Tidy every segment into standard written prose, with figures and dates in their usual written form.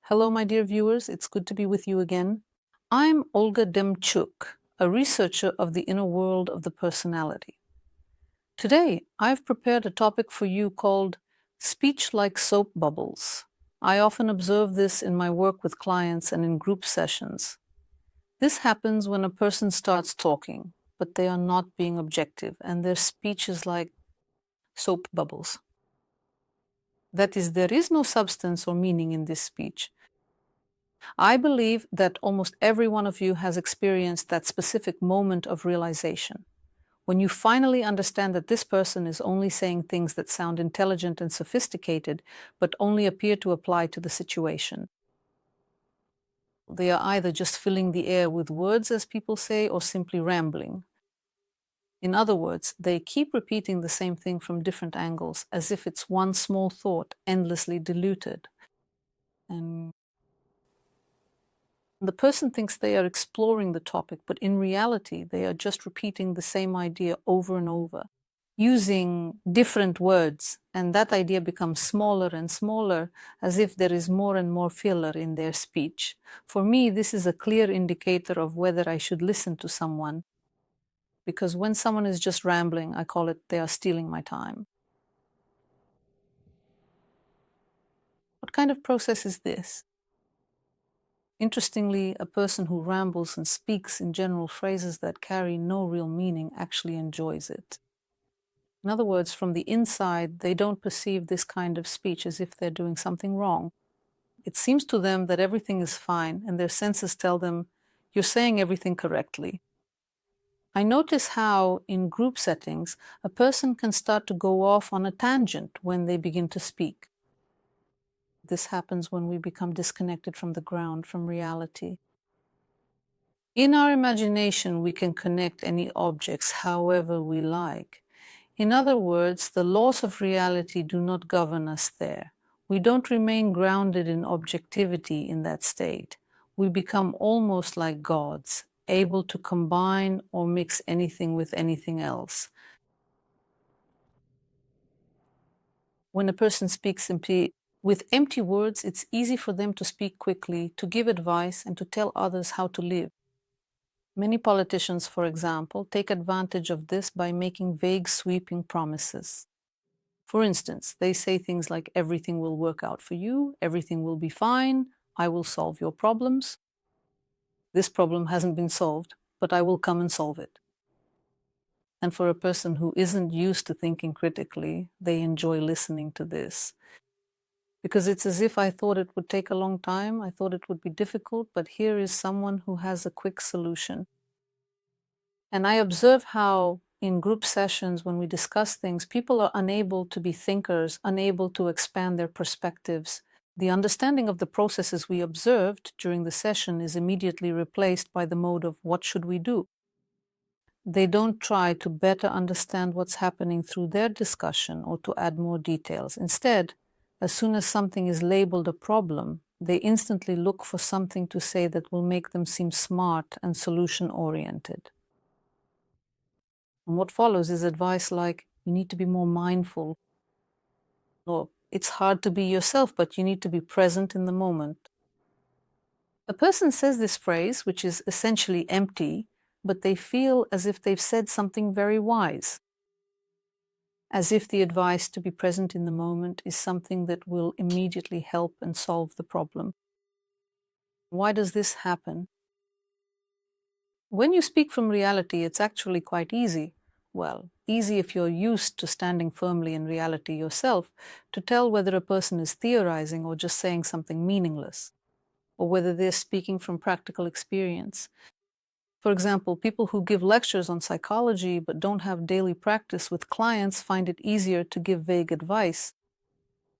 Hello, my dear viewers. It's good to be with you again. I'm Olga Demchuk, a researcher of the inner world of the personality. Today, I've prepared a topic for you called speech like soap bubbles. I often observe this in my work with clients and in group sessions. This happens when a person starts talking, but they are not being objective, and their speech is like soap bubbles. That is, there is no substance or meaning in this speech. I believe that almost every one of you has experienced that specific moment of realization, when you finally understand that this person is only saying things that sound intelligent and sophisticated, but only appear to apply to the situation. They are either just filling the air with words, as people say, or simply rambling. In other words, they keep repeating the same thing from different angles, as if it's one small thought endlessly diluted. And the person thinks they are exploring the topic, but in reality, they are just repeating the same idea over and over, using different words, and that idea becomes smaller and smaller, as if there is more and more filler in their speech. For me, this is a clear indicator of whether I should listen to someone, because when someone is just rambling, I call it they are stealing my time. What kind of process is this? Interestingly, a person who rambles and speaks in general phrases that carry no real meaning actually enjoys it. In other words, from the inside, they don't perceive this kind of speech as if they're doing something wrong. It seems to them that everything is fine, and their senses tell them, you're saying everything correctly. I notice how, in group settings, a person can start to go off on a tangent when they begin to speak. This happens when we become disconnected from the ground, from reality. In our imagination, we can connect any objects however we like. In other words, the laws of reality do not govern us there. We don't remain grounded in objectivity in that state. We become almost like gods, able to combine or mix anything with anything else. When a person speaks with empty words, it's easy for them to speak quickly, to give advice, and to tell others how to live. Many politicians, for example, take advantage of this by making vague, sweeping promises. For instance, they say things like, everything will work out for you, everything will be fine, I will solve your problems. This problem hasn't been solved, but I will come and solve it. And for a person who isn't used to thinking critically, they enjoy listening to this. Because it's as if I thought it would take a long time, I thought it would be difficult, but here is someone who has a quick solution. And I observe how in group sessions, when we discuss things, people are unable to be thinkers, unable to expand their perspectives. The understanding of the processes we observed during the session is immediately replaced by the mode of what should we do? They don't try to better understand what's happening through their discussion or to add more details. Instead, as soon as something is labeled a problem, they instantly look for something to say that will make them seem smart and solution-oriented. And what follows is advice like, you need to be more mindful, or it's hard to be yourself, but you need to be present in the moment. A person says this phrase, which is essentially empty, but they feel as if they've said something very wise, as if the advice to be present in the moment is something that will immediately help and solve the problem. Why does this happen? When you speak from reality, it's actually quite easy. Well, easy if you're used to standing firmly in reality yourself, to tell whether a person is theorizing or just saying something meaningless, or whether they're speaking from practical experience. For example, people who give lectures on psychology but don't have daily practice with clients find it easier to give vague advice.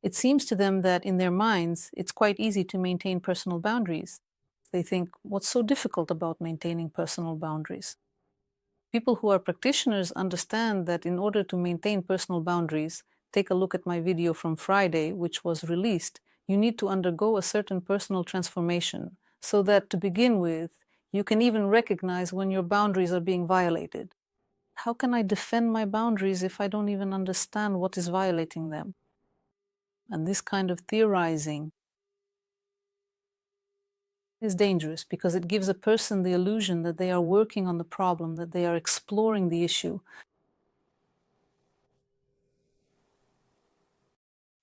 It seems to them that in their minds, it's quite easy to maintain personal boundaries. They think, what's so difficult about maintaining personal boundaries? People who are practitioners understand that in order to maintain personal boundaries, take a look at my video from Friday, which was released, you need to undergo a certain personal transformation so that, to begin with, you can even recognize when your boundaries are being violated. How can I defend my boundaries if I don't even understand what is violating them? And this kind of theorizing is dangerous because it gives a person the illusion that they are working on the problem, that they are exploring the issue.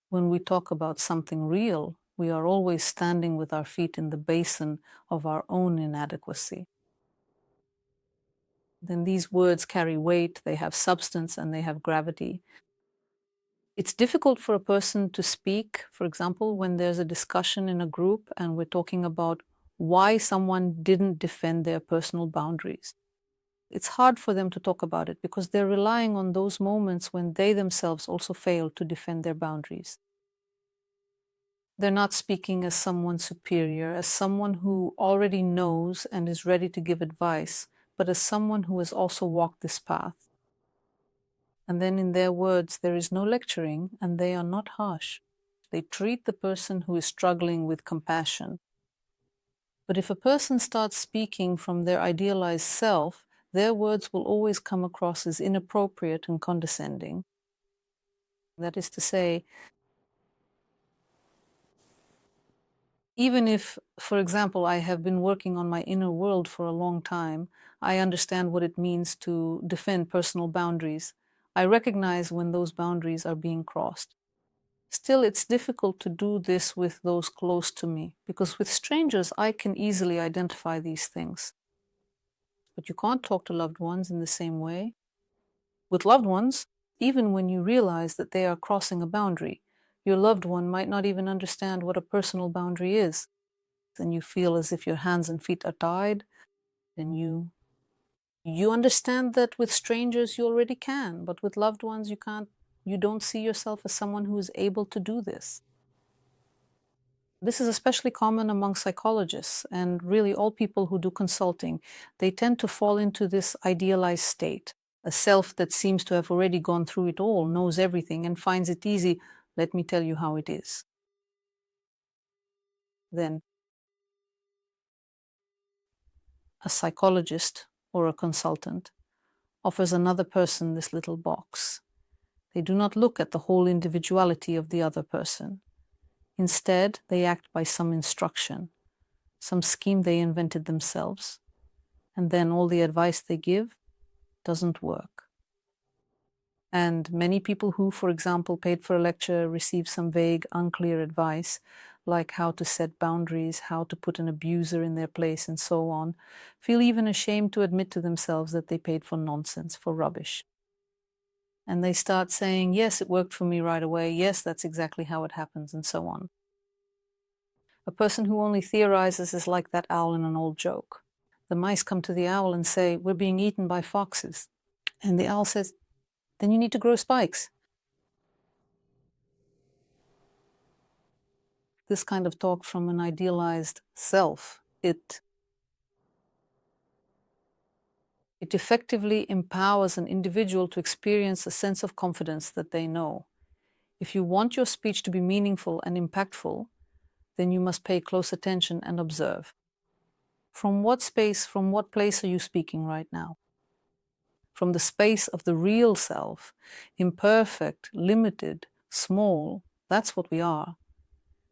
When we talk about something real, we are always standing with our feet in the basin of our own inadequacy. Then these words carry weight, they have substance, and they have gravity. It's difficult for a person to speak, for example, when there's a discussion in a group and we're talking about why someone didn't defend their personal boundaries. It's hard for them to talk about it because they're relying on those moments when they themselves also fail to defend their boundaries. They're not speaking as someone superior, as someone who already knows and is ready to give advice, but as someone who has also walked this path. And then in their words, there is no lecturing, and they are not harsh. They treat the person who is struggling with compassion. But if a person starts speaking from their idealized self, their words will always come across as inappropriate and condescending. That is to say, even if, for example, I have been working on my inner world for a long time, I understand what it means to defend personal boundaries. I recognize when those boundaries are being crossed. Still, it's difficult to do this with those close to me, because with strangers, I can easily identify these things. But you can't talk to loved ones in the same way. With loved ones, even when you realize that they are crossing a boundary, your loved one might not even understand what a personal boundary is. And you feel as if your hands and feet are tied, and you understand that with strangers you already can, but with loved ones you can't. You don't see yourself as someone who is able to do this. This is especially common among psychologists and really all people who do consulting. They tend to fall into this idealized state, a self that seems to have already gone through it all, knows everything, and finds it easy. Let me tell you how it is. Then a psychologist or a consultant offers another person this little box. They do not look at the whole individuality of the other person. Instead, they act by some instruction, some scheme they invented themselves, and then all the advice they give doesn't work. And many people who, for example, paid for a lecture receive some vague, unclear advice, like how to set boundaries, how to put an abuser in their place, and so on, feel even ashamed to admit to themselves that they paid for nonsense, for rubbish. And they start saying, yes, it worked for me right away, yes, that's exactly how it happens, and so on. A person who only theorizes is like that owl in an old joke. The mice come to the owl and say, we're being eaten by foxes. And the owl says, then you need to grow spikes. This kind of talk from an idealized self, it effectively empowers an individual to experience a sense of confidence that they know. If you want your speech to be meaningful and impactful, then you must pay close attention and observe. From what space, from what place are you speaking right now? From the space of the real self, imperfect, limited, small, that's what we are.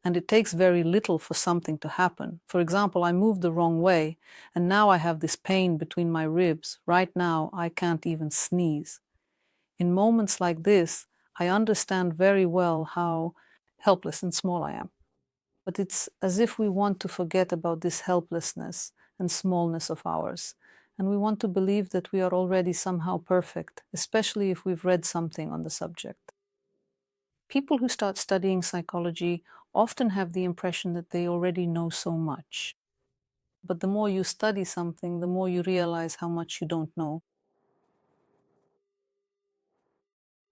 And it takes very little for something to happen. For example, I moved the wrong way, and now I have this pain between my ribs. Right now, I can't even sneeze. In moments like this, I understand very well how helpless and small I am. But it's as if we want to forget about this helplessness and smallness of ours. And we want to believe that we are already somehow perfect, especially if we've read something on the subject. People who start studying psychology often have the impression that they already know so much. But the more you study something, the more you realize how much you don't know.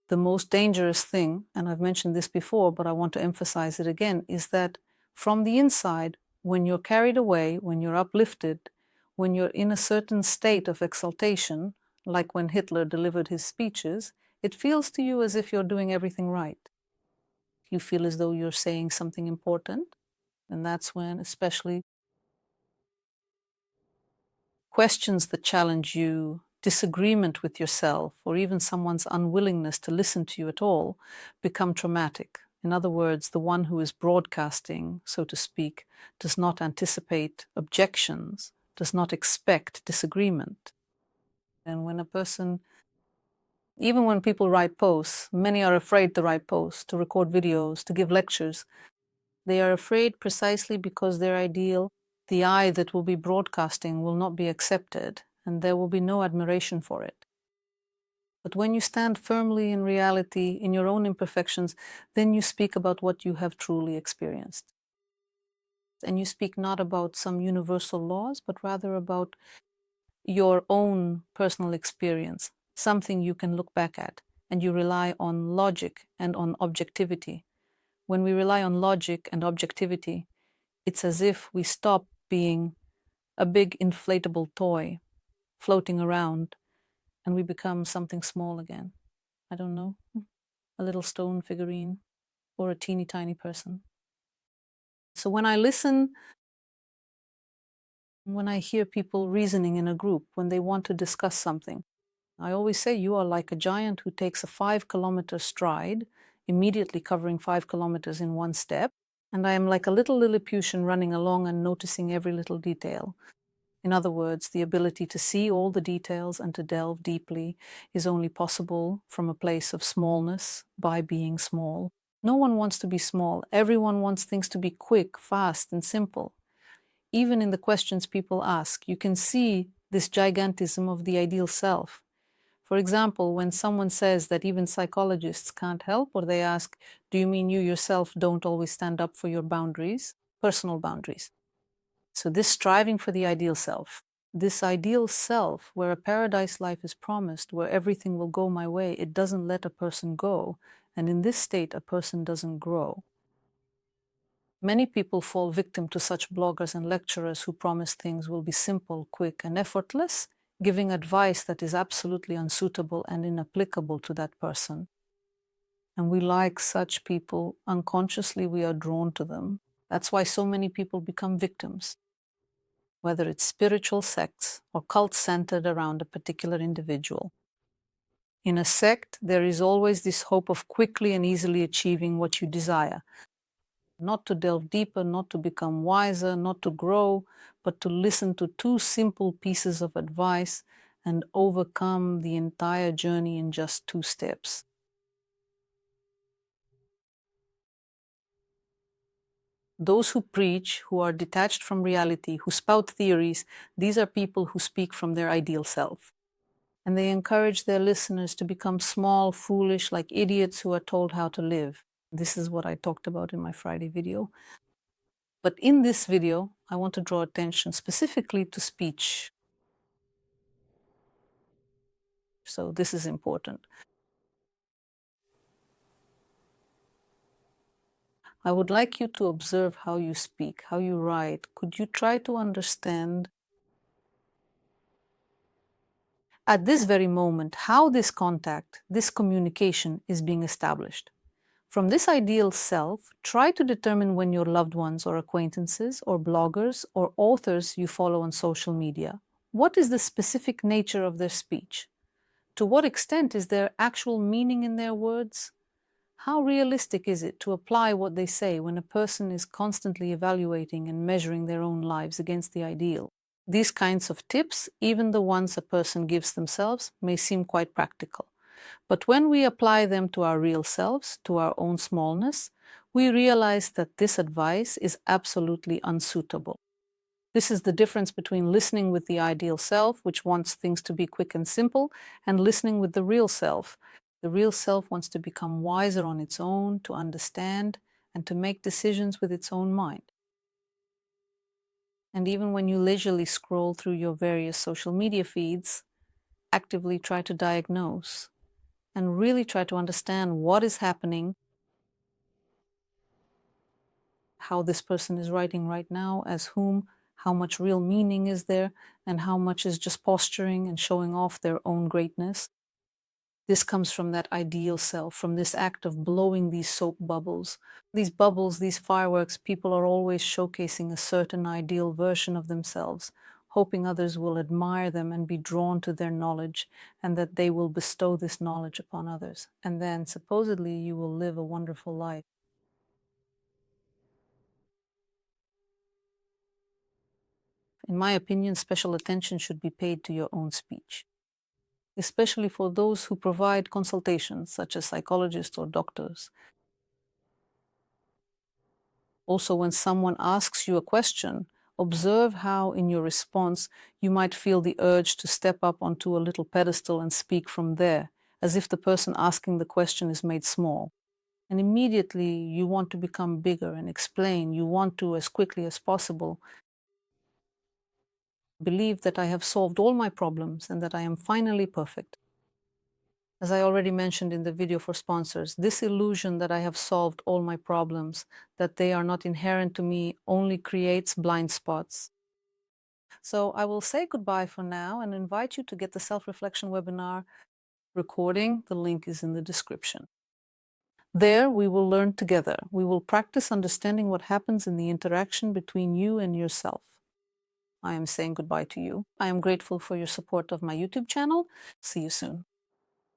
The most dangerous thing, and I've mentioned this before, but I want to emphasize it again, is that from the inside, when you're carried away, when you're uplifted, when you're in a certain state of exaltation, like when Hitler delivered his speeches, it feels to you as if you're doing everything right. You feel as though you're saying something important, and that's when especially questions that challenge you, disagreement with yourself, or even someone's unwillingness to listen to you at all become traumatic. In other words, the one who is broadcasting, so to speak, does not anticipate objections, does not expect disagreement. And when a person, even when people write posts, many are afraid to write posts, to record videos, to give lectures. They are afraid precisely because their ideal, the I that will be broadcasting, will not be accepted, and there will be no admiration for it. But when you stand firmly in reality, in your own imperfections, then you speak about what you have truly experienced. And you speak not about some universal laws, but rather about your own personal experience, something you can look back at, and you rely on logic and on objectivity. When we rely on logic and objectivity, it's as if we stop being a big inflatable toy floating around and we become something small again. I don't know, a little stone figurine or a teeny tiny person. So when I listen, when I hear people reasoning in a group, when they want to discuss something, I always say you are like a giant who takes a 5-kilometer stride, immediately covering 5 kilometers in one step, and I am like a little Lilliputian running along and noticing every little detail. In other words, the ability to see all the details and to delve deeply is only possible from a place of smallness, by being small. No one wants to be small. Everyone wants things to be quick, fast, and simple. Even in the questions people ask, you can see this gigantism of the ideal self. For example, when someone says that even psychologists can't help, or they ask, do you mean you yourself don't always stand up for your boundaries, personal boundaries? So this striving for the ideal self, this ideal self where a paradise life is promised, where everything will go my way, it doesn't let a person go. And in this state, a person doesn't grow. Many people fall victim to such bloggers and lecturers who promise things will be simple, quick, and effortless, giving advice that is absolutely unsuitable and inapplicable to that person. And we like such people. Unconsciously, we are drawn to them. That's why so many people become victims, whether it's spiritual sects or cults centered around a particular individual. In a sect, there is always this hope of quickly and easily achieving what you desire. Not to delve deeper, not to become wiser, not to grow, but to listen to 2 simple pieces of advice and overcome the entire journey in just 2 steps. Those who preach, who are detached from reality, who spout theories, these are people who speak from their ideal self. And they encourage their listeners to become small, foolish, like idiots who are told how to live. This is what I talked about in my Friday video. But in this video, I want to draw attention specifically to speech. So this is important. I would like you to observe how you speak, how you write. Could you try to understand at this very moment how this contact, this communication is being established? From this ideal self, try to determine when your loved ones or acquaintances or bloggers or authors you follow on social media, what is the specific nature of their speech? To what extent is there actual meaning in their words? How realistic is it to apply what they say when a person is constantly evaluating and measuring their own lives against the ideal? These kinds of tips, even the ones a person gives themselves, may seem quite practical. But when we apply them to our real selves, to our own smallness, we realize that this advice is absolutely unsuitable. This is the difference between listening with the ideal self, which wants things to be quick and simple, and listening with the real self. The real self wants to become wiser on its own, to understand, and to make decisions with its own mind. And even when you leisurely scroll through your various social media feeds, actively try to diagnose and really try to understand what is happening, how this person is writing right now, as whom, how much real meaning is there, and how much is just posturing and showing off their own greatness. This comes from that ideal self, from this act of blowing these soap bubbles. These bubbles, these fireworks, people are always showcasing a certain ideal version of themselves, hoping others will admire them and be drawn to their knowledge, and that they will bestow this knowledge upon others. And then, supposedly, you will live a wonderful life. In my opinion, special attention should be paid to your own speech, especially for those who provide consultations, such as psychologists or doctors. Also, when someone asks you a question, observe how in your response you might feel the urge to step up onto a little pedestal and speak from there, as if the person asking the question is made small. And immediately you want to become bigger and explain. You want to, as quickly as possible, believe that I have solved all my problems and that I am finally perfect. As I already mentioned in the video for sponsors, this illusion that I have solved all my problems, that they are not inherent to me, only creates blind spots. So I will say goodbye for now and invite you to get the self-reflection webinar recording. The link is in the description. There we will learn together. We will practice understanding what happens in the interaction between you and yourself. I am saying goodbye to you. I am grateful for your support of my YouTube channel. See you soon.